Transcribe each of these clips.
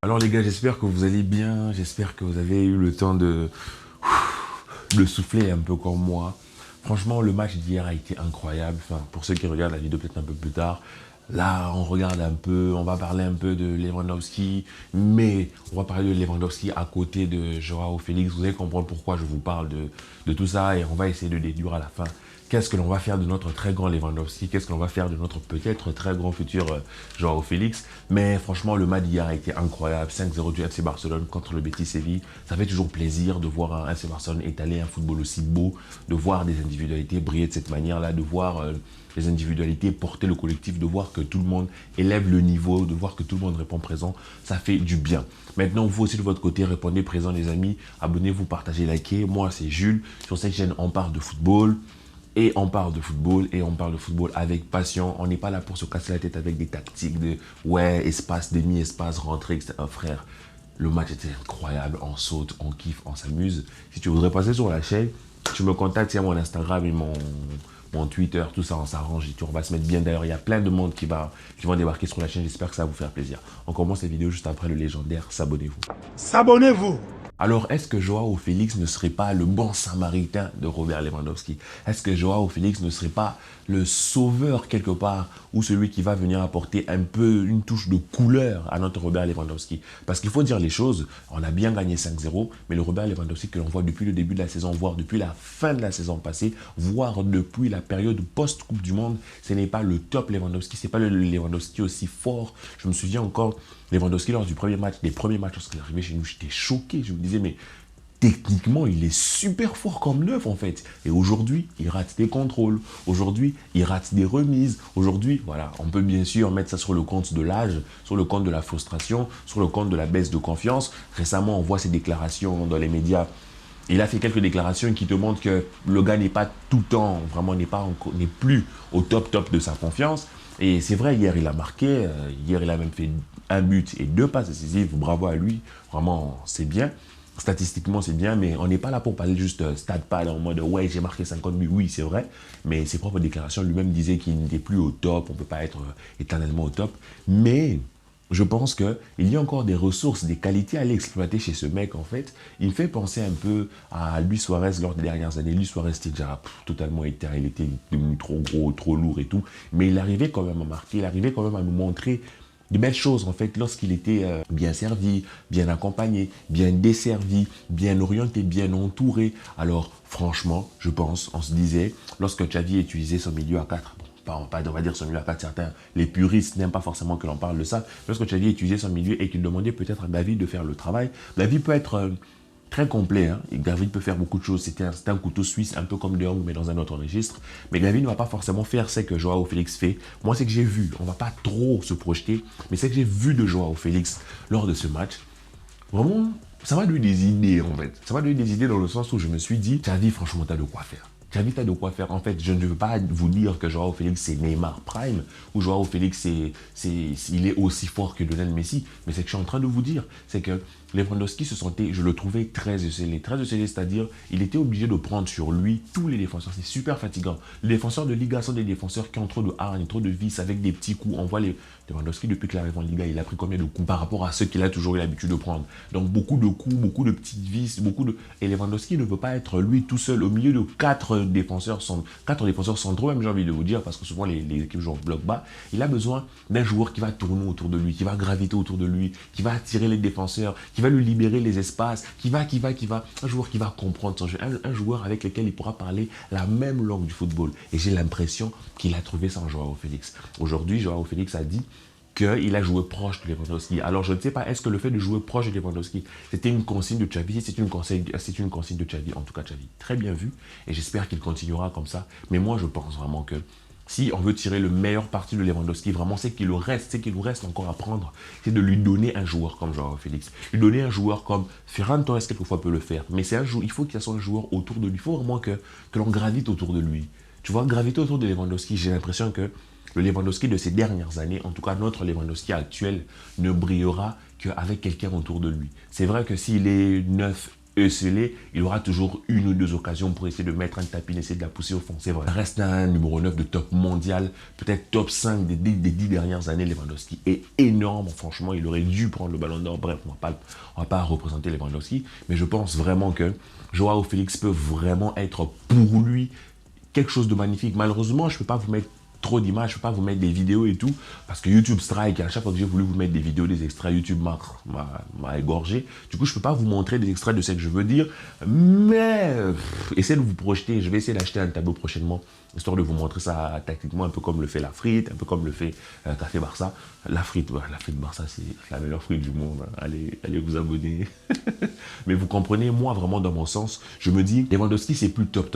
Alors les gars, j'espère que vous allez bien, j'espère que vous avez eu le temps de souffler un peu comme moi. Franchement, le match d'hier a été incroyable. Enfin, pour ceux qui regardent la vidéo peut-être un peu plus tard, là, on regarde un peu, on va parler un peu de Lewandowski, mais on va parler de Lewandowski à côté de Joao Félix. Vous allez comprendre pourquoi je vous parle de tout ça et on va essayer de déduire à la fin qu'est-ce que l'on va faire de notre très grand Lewandowski, qu'est-ce que l'on va faire de notre peut-être très grand futur Joao Félix. Mais franchement, le match d'hier a été incroyable. 5-0 du FC Barcelone contre le Betis Séville. Ça fait toujours plaisir de voir un FC Barcelone étaler un football aussi beau, de voir des individualités briller de cette manière-là, de voir les individualités porter le collectif, de voir que tout le monde élève le niveau, de voir que tout le monde répond présent. Ça fait du bien. Maintenant, vous aussi de votre côté, répondez présent les amis. Abonnez-vous, partagez, likez. Moi, c'est Jules. Sur cette chaîne, on parle de football. Et on parle de football, et on parle de football avec passion. On n'est pas là pour se casser la tête avec des tactiques de ouais, espace, demi-espace, rentrée, etc. Frère, le match était incroyable. On saute, on kiffe, on s'amuse. Si tu voudrais passer sur la chaîne, tu me contactes, il y a mon Instagram et mon Twitter, tout ça, on s'arrange et on va se mettre bien. D'ailleurs, il y a plein de monde qui vont débarquer sur la chaîne. J'espère que ça va vous faire plaisir. On commence la vidéo juste après le légendaire. S'abonnez-vous. S'abonnez-vous. Alors, est-ce que Joao Félix ne serait pas le bon samaritain de Robert Lewandowski? Est-ce que Joao Félix ne serait pas le sauveur quelque part ou celui qui va venir apporter un peu une touche de couleur à notre Robert Lewandowski? Parce qu'il faut dire les choses, on a bien gagné 5-0, mais le Robert Lewandowski que l'on voit depuis le début de la saison, voire depuis la fin de la saison passée, voire depuis la période post-Coupe du Monde, ce n'est pas le top Lewandowski, ce n'est pas le Lewandowski aussi fort. Je me souviens encore, Lewandowski lors du premier match, des premiers matchs lorsqu'il est arrivé chez nous, j'étais choqué, je me disais mais techniquement, il est super fort comme neuf en fait. Et aujourd'hui, il rate des contrôles. Aujourd'hui, il rate des remises. Aujourd'hui, voilà, on peut bien sûr mettre ça sur le compte de l'âge, sur le compte de la frustration, sur le compte de la baisse de confiance. Récemment, on voit ses déclarations dans les médias. Il a fait quelques déclarations qui te montrent que le gars n'est pas tout le temps, vraiment n'est plus au top de sa confiance. Et c'est vrai, hier il a marqué, hier il a même fait un but et 2 passes décisives. Bravo à lui, vraiment c'est bien. Statistiquement, c'est bien, mais on n'est pas là pour parler juste stade pad en mode « ouais, j'ai marqué 50 buts ». Oui, c'est vrai, mais ses propres déclarations, lui-même disait qu'il n'était plus au top, on ne peut pas être éternellement au top. Mais je pense qu'il y a encore des ressources, des qualités à aller exploiter chez ce mec, en fait. Il me fait penser un peu à Luis Suarez lors des dernières années. Luis Suarez était déjà totalement éteint, il était devenu trop gros, trop lourd et tout. Mais il arrivait quand même à marquer, il arrivait quand même à nous montrer de belles choses en fait lorsqu'il était bien servi, bien accompagné, bien desservi, bien orienté, bien entouré. Alors franchement, je pense, on se disait, lorsque Xavi utilisait son milieu à 4, on va dire son milieu à 4, certains, les puristes n'aiment pas forcément que l'on parle de ça, lorsque Xavi utilisait son milieu et qu'il demandait peut-être à David de faire le travail, David peut être très complet, hein. Et Gavi peut faire beaucoup de choses. C'était un couteau suisse, un peu comme De Jong, mais dans un autre registre. Mais Gavi ne va pas forcément faire ce que Joao Félix fait. Moi, c'est que j'ai vu, on ne va pas trop se projeter, mais c'est que j'ai vu de Joao Félix lors de ce match. Vraiment, ça m'a donné des idées, en fait. Ça m'a donné des idées dans le sens où je me suis dit, Xavi, franchement, t'as de quoi faire. Xavi, t'as de quoi faire. En fait, je ne veux pas vous dire que Joao Félix, c'est Neymar Prime, ou Joao Félix, il est aussi fort que Lionel Messi. Mais c'est que je suis en train de vous dire, c'est que Lewandowski se sentait, je le trouvais très esselé. Très esselé, c'est-à-dire, il était obligé de prendre sur lui tous les défenseurs. C'est super fatigant. Les défenseurs de Liga sont des défenseurs qui ont trop de hargne, trop de vis, avec des petits coups. On voit Lewandowski, depuis qu'il arrive en Liga, il a pris combien de coups par rapport à ceux qu'il a toujours eu l'habitude de prendre. Donc, beaucoup de coups, beaucoup de petites vis, Et Lewandowski ne peut pas être lui tout seul au milieu de 4 défenseurs centraux, même j'ai envie de vous dire, parce que souvent les équipes jouent en bloc bas. Il a besoin d'un joueur qui va tourner autour de lui, qui va graviter autour de lui, qui va attirer les défenseurs, qui va lui libérer les espaces, un joueur qui va comprendre son jeu, un joueur avec lequel il pourra parler la même langue du football. Et j'ai l'impression qu'il a trouvé ça en Joao Félix. Aujourd'hui, Joao Félix a dit qu'il a joué proche de Lewandowski. Alors, je ne sais pas, est-ce que le fait de jouer proche de Lewandowski, c'était une consigne de Xavi? C'est une consigne de Xavi. En tout cas, Xavi, très bien vu. Et j'espère qu'il continuera comme ça. Mais moi, je pense vraiment que si on veut tirer le meilleur parti de Lewandowski, vraiment, c'est qu'il nous reste encore à prendre, c'est de lui donner un joueur comme Joao Félix. Lui donner un joueur comme Ferran Torres, quelquefois, peut le faire. Mais c'est il faut qu'il y ait un joueur autour de lui. Il faut vraiment que l'on gravite autour de lui. Tu vois, graviter autour de Lewandowski, j'ai l'impression que le Lewandowski de ces dernières années, en tout cas notre Lewandowski actuel, ne brillera qu'avec quelqu'un autour de lui. C'est vrai que s'il est neuf esselé, il aura toujours une ou deux occasions pour essayer de mettre un tapis, essayer de la pousser au fond. C'est vrai. Il reste un numéro 9 de top mondial, peut-être top 5 des 10 dernières années. Lewandowski est énorme, franchement, il aurait dû prendre le ballon d'or. Bref, on ne va pas représenter Lewandowski, mais je pense vraiment que Joao Félix peut vraiment être pour lui quelque chose de magnifique. Malheureusement, je ne peux pas vous mettre trop d'images, je ne peux pas vous mettre des vidéos et tout, parce que YouTube strike, à chaque fois que j'ai voulu vous mettre des vidéos, des extraits, YouTube m'a égorgé. Du coup, je ne peux pas vous montrer des extraits de ce que je veux dire, mais essayez de vous projeter. Je vais essayer d'acheter un tableau prochainement, histoire de vous montrer ça tactiquement, un peu comme le fait la frite, un peu comme le fait Café Barça. La frite Barça, c'est la meilleure frite du monde. Allez vous abonner. Mais vous comprenez, moi, vraiment, dans mon sens, je me dis, Lewandowski, c'est plus top.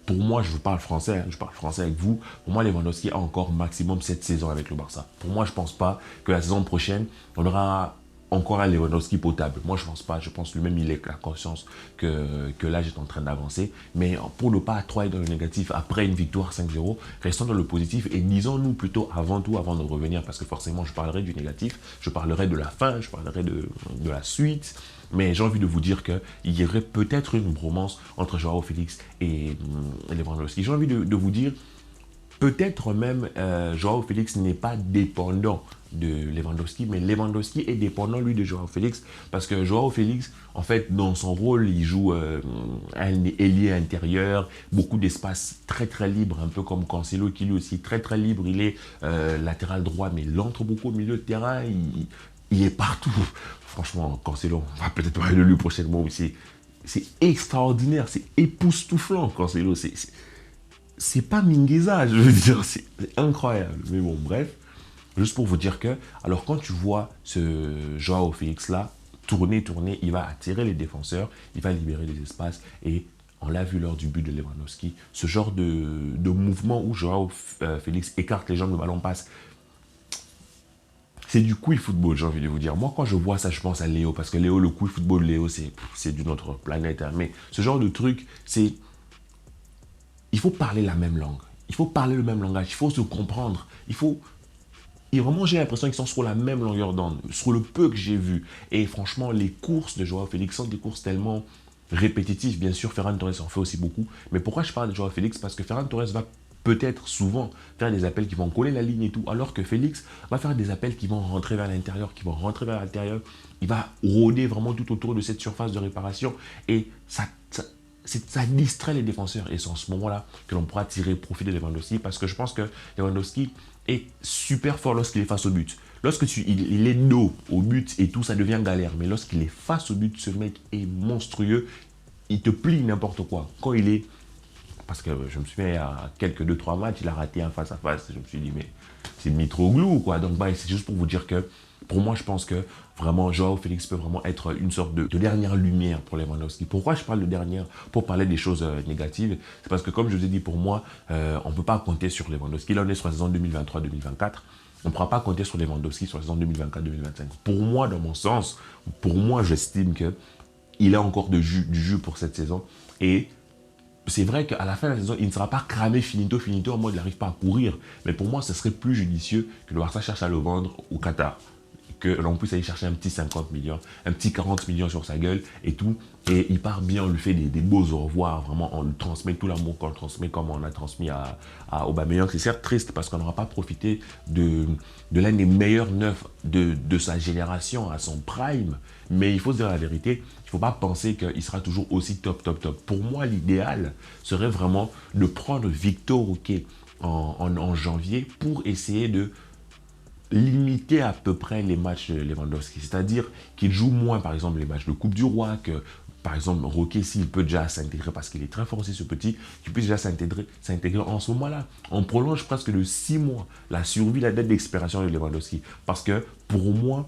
Pour moi, je vous parle français, je parle français avec vous. Pour moi, Lewandowski a encore maximum 7 saisons avec le Barça. Pour moi, je ne pense pas que la saison prochaine, on aura encore un Lewandowski potable. Moi, je ne pense pas. Je pense lui-même, il a la conscience que l'âge est en train d'avancer. Mais pour ne pas trop être dans le négatif, après une victoire 5-0, restons dans le positif et disons-nous plutôt avant tout, avant de revenir, parce que forcément, je parlerai du négatif, je parlerai de la fin, je parlerai de la suite. Mais j'ai envie de vous dire qu'il y aurait peut-être une bromance entre Joao Félix et Lewandowski. J'ai envie de vous dire, peut-être même Joao Félix n'est pas dépendant de Lewandowski, mais Lewandowski est dépendant, lui, de Joao Félix, parce que Joao Félix, en fait, dans son rôle, il joue un ailier intérieur, beaucoup d'espace très libre, un peu comme Cancelo, qui lui aussi très libre, il est latéral droit, mais il entre beaucoup au milieu de terrain, il est partout. Franchement, Cancelo, on va peut-être parler de lui prochainement aussi. C'est extraordinaire, c'est époustouflant, Cancelo. C'est pas Mingueza, je veux dire, c'est incroyable. Mais bon, bref, juste pour vous dire que, alors quand tu vois ce Joao Félix-là, tourner, il va attirer les défenseurs, il va libérer des espaces et on l'a vu lors du but de Lewandowski, ce genre de mouvement où Joao Félix écarte les jambes, le ballon passe. C'est du quick football, j'ai envie de vous dire. Moi, quand je vois ça, je pense à Léo, parce que Léo, le quick football, Léo, c'est d'une autre planète. Hein. Mais ce genre de truc, c'est... Il faut parler la même langue. Il faut parler le même langage. Il faut se comprendre. Et vraiment, j'ai l'impression qu'ils sont sur la même longueur d'onde, sur le peu que j'ai vu. Et franchement, les courses de Joao Félix sont des courses tellement répétitives. Bien sûr, Ferran Torres en fait aussi beaucoup. Mais pourquoi je parle de Joao Félix? Parce que Ferran Torres va peut-être souvent faire des appels qui vont coller la ligne et tout, alors que Félix va faire des appels qui vont rentrer vers l'intérieur, Il va rôder vraiment tout autour de cette surface de réparation et ça distrait les défenseurs. Et c'est en ce moment-là que l'on pourra tirer profit de Lewandowski, parce que je pense que Lewandowski est super fort lorsqu'il est face au but. Il est dos au but et tout, ça devient galère. Mais lorsqu'il est face au but, ce mec est monstrueux. Il te plie n'importe quoi. Quand il est... Parce que je me souviens, il y a quelques 2-3 matchs, il a raté un face-à-face. Je me suis dit, mais c'est Mitroglou, quoi. Donc, c'est juste pour vous dire que, pour moi, je pense que vraiment, Joao Félix peut vraiment être une sorte de dernière lumière pour Lewandowski. Pourquoi je parle de dernière? Pour parler des choses négatives. C'est parce que, comme je vous ai dit, pour moi, on ne peut pas compter sur Lewandowski. Là, on est sur la saison 2023-2024. On ne pourra pas compter sur Lewandowski sur la saison 2024-2025. Pour moi, dans mon sens, j'estime qu'il a encore du jus pour cette saison. Et c'est vrai qu'à la fin de la saison, il ne sera pas cramé finito, en mode il n'arrive pas à courir. Mais pour moi, ce serait plus judicieux que le Barça cherche à le vendre au Qatar. Que l'on puisse aller chercher un petit 50 millions, un petit 40 millions sur sa gueule et tout. Et il part bien, on lui fait des beaux au revoir. Vraiment, on lui transmet tout l'amour qu'on le transmet comme on a transmis à Aubameyang. C'est certes triste parce qu'on n'aura pas profité de l'un des meilleurs neufs de sa génération à son prime. Mais il faut se dire la vérité, il ne faut pas penser qu'il sera toujours aussi top. Pour moi, l'idéal serait vraiment de prendre Victor Roquet en janvier pour essayer de limiter à peu près les matchs de Lewandowski. C'est-à-dire qu'il joue moins, par exemple, les matchs de Coupe du Roi, que, par exemple, Roquet, s'il peut déjà s'intégrer, parce qu'il est très fort aussi, ce petit, qu'il puisse déjà s'intégrer en ce moment-là. On prolonge presque de 6 mois la survie, la date d'expiration de Lewandowski. Parce que, pour moi,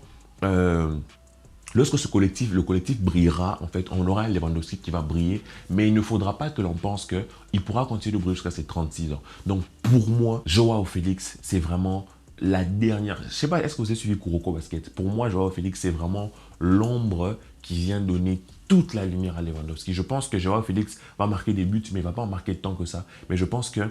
lorsque le collectif brillera, en fait, on aura un Lewandowski qui va briller, mais il ne faudra pas que l'on pense qu'il pourra continuer de briller jusqu'à ses 36 ans. Donc, pour moi, Joao Félix, c'est vraiment la dernière... Je ne sais pas, est-ce que vous avez suivi Kuroko Basket? Pour moi, Joao Félix, c'est vraiment l'ombre qui vient donner toute la lumière à Lewandowski. Je pense que Joao Félix va marquer des buts, mais il ne va pas en marquer tant que ça. Mais je pense que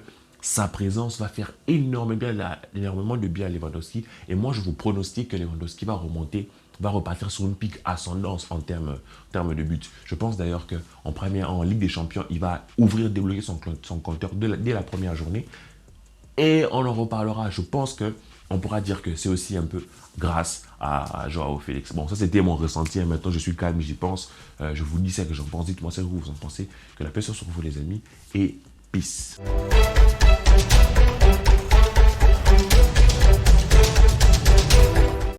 sa présence va faire énormément de bien à Lewandowski. Et moi, je vous pronostique que Lewandowski va remonter va repartir sur une pique ascendance en termes de buts. Je pense d'ailleurs en Ligue des Champions, il va débloquer son compteur dès la première journée. Et on en reparlera. Je pense qu'on pourra dire que c'est aussi un peu grâce à Joao Félix. Bon, ça c'était mon ressenti. Maintenant, je suis calme, j'y pense. Je vous dis ce que j'en pense. Dites-moi ce que vous en pensez. Que la paix soit sur vous, les amis. Et peace.